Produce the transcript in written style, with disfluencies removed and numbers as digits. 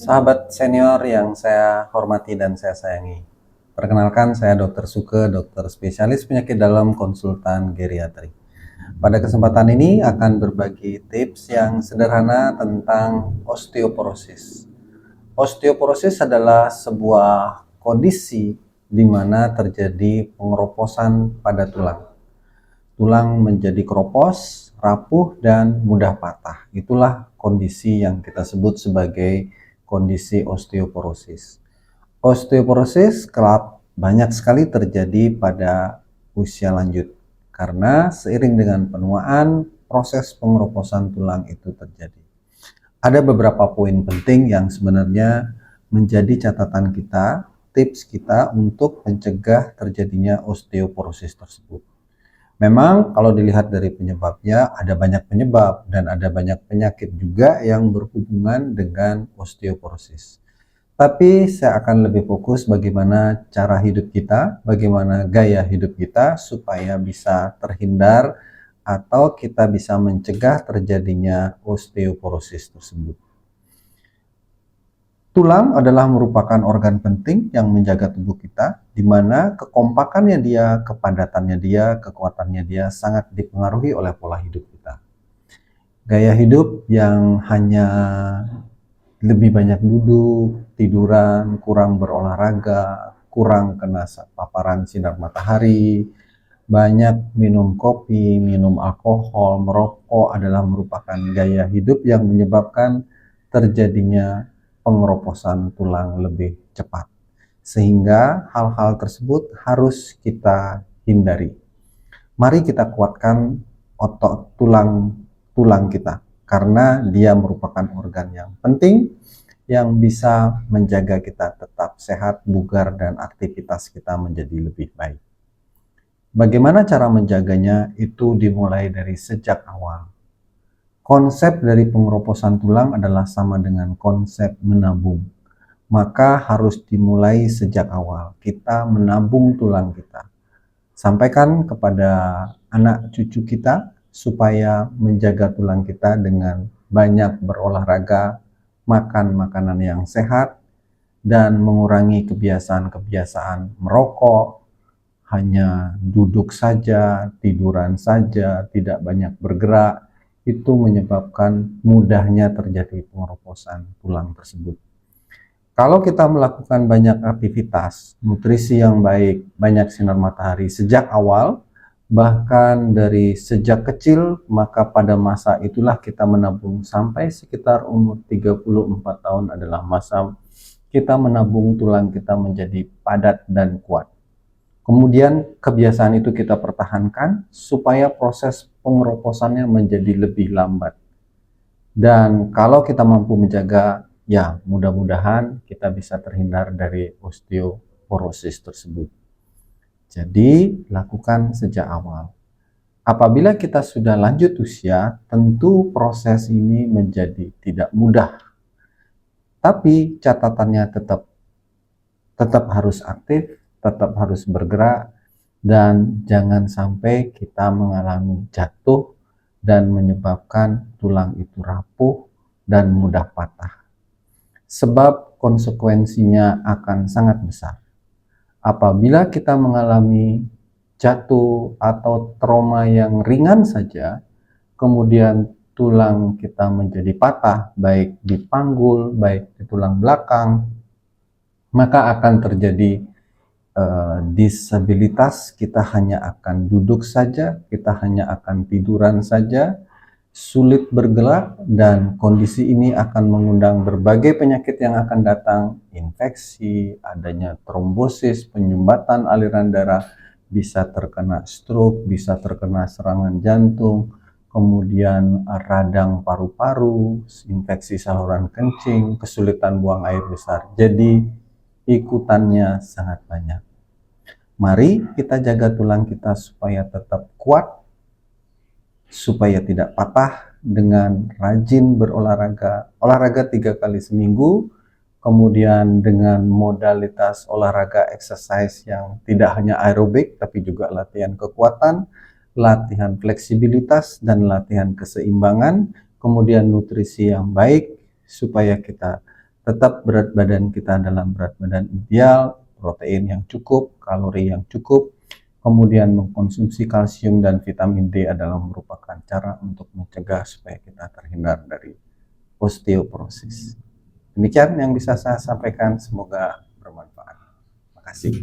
Sahabat senior yang saya hormati dan saya sayangi. Perkenalkan, saya Dr. Suke, dokter spesialis penyakit dalam konsultan geriatri. Pada kesempatan ini akan berbagi tips yang sederhana tentang osteoporosis. Osteoporosis adalah sebuah kondisi di mana terjadi pengeroposan pada tulang. Tulang menjadi keropos, rapuh, dan mudah patah. Itulah kondisi yang kita sebut sebagai kondisi osteoporosis. Osteoporosis kerap banyak sekali terjadi pada usia lanjut karena seiring dengan penuaan proses pengeroposan tulang itu terjadi. Ada beberapa poin penting yang sebenarnya menjadi catatan kita, tips kita untuk mencegah terjadinya osteoporosis tersebut. Memang kalau dilihat dari penyebabnya, ada banyak penyebab dan ada banyak penyakit juga yang berhubungan dengan osteoporosis. Tapi saya akan lebih fokus bagaimana cara hidup kita, bagaimana gaya hidup kita supaya bisa terhindar atau kita bisa mencegah terjadinya osteoporosis tersebut. Tulang adalah merupakan organ penting yang menjaga tubuh kita, di mana kekompakannya dia, kepadatannya dia, kekuatannya dia sangat dipengaruhi oleh pola hidup kita. Gaya hidup yang hanya lebih banyak duduk, tiduran, kurang berolahraga, kurang kena paparan sinar matahari, banyak minum kopi, minum alkohol, merokok adalah merupakan gaya hidup yang menyebabkan terjadinya pengeroposan tulang lebih cepat. Sehingga hal-hal tersebut harus kita hindari. Mari kita kuatkan otot tulang kita karena dia merupakan organ yang penting yang bisa menjaga kita tetap sehat, bugar, dan aktivitas kita menjadi lebih baik. Bagaimana cara menjaganya? Itu dimulai dari sejak awal. Konsep dari pengeroposan tulang adalah sama dengan konsep menabung. Maka harus dimulai sejak awal. Kita menabung tulang kita. Sampaikan kepada anak cucu kita supaya menjaga tulang kita dengan banyak berolahraga, makan makanan yang sehat, dan mengurangi kebiasaan-kebiasaan merokok, hanya duduk saja, tiduran saja, tidak banyak bergerak, itu menyebabkan mudahnya terjadi pengeroposan tulang tersebut. Kalau kita melakukan banyak aktivitas, nutrisi yang baik, banyak sinar matahari sejak awal, bahkan dari sejak kecil, maka pada masa itulah kita menabung sampai sekitar umur 34 tahun adalah masa kita menabung tulang kita menjadi padat dan kuat. Kemudian kebiasaan itu kita pertahankan supaya proses pengeroposannya menjadi lebih lambat. Dan kalau kita mampu menjaga, ya mudah-mudahan kita bisa terhindar dari osteoporosis tersebut. Jadi lakukan sejak awal. Apabila kita sudah lanjut usia, tentu proses ini menjadi tidak mudah. Tapi catatannya tetap harus aktif, tetap harus bergerak, dan jangan sampai kita mengalami jatuh dan menyebabkan tulang itu rapuh dan mudah patah. Sebab konsekuensinya akan sangat besar. Apabila kita mengalami jatuh atau trauma yang ringan saja, kemudian tulang kita menjadi patah, baik di panggul, baik di tulang belakang, maka akan terjadi disabilitas. Kita hanya akan duduk saja, kita hanya akan tiduran saja, sulit bergerak, dan kondisi ini akan mengundang berbagai penyakit yang akan datang, infeksi, adanya trombosis, penyumbatan aliran darah, bisa terkena stroke, bisa terkena serangan jantung, kemudian radang paru-paru, infeksi saluran kencing, kesulitan buang air besar. Jadi ikutannya sangat banyak. Mari kita jaga tulang kita supaya tetap kuat, supaya tidak patah dengan rajin berolahraga. Olahraga 3 kali seminggu, kemudian dengan modalitas olahraga exercise yang tidak hanya aerobik, tapi juga latihan kekuatan, latihan fleksibilitas, dan latihan keseimbangan, kemudian nutrisi yang baik, supaya kita Tetap berat badan kita dalam berat badan ideal, protein yang cukup, kalori yang cukup, kemudian mengkonsumsi kalsium dan vitamin D adalah merupakan cara untuk mencegah supaya kita terhindar dari osteoporosis. Demikian yang bisa saya sampaikan, semoga bermanfaat. Terima kasih.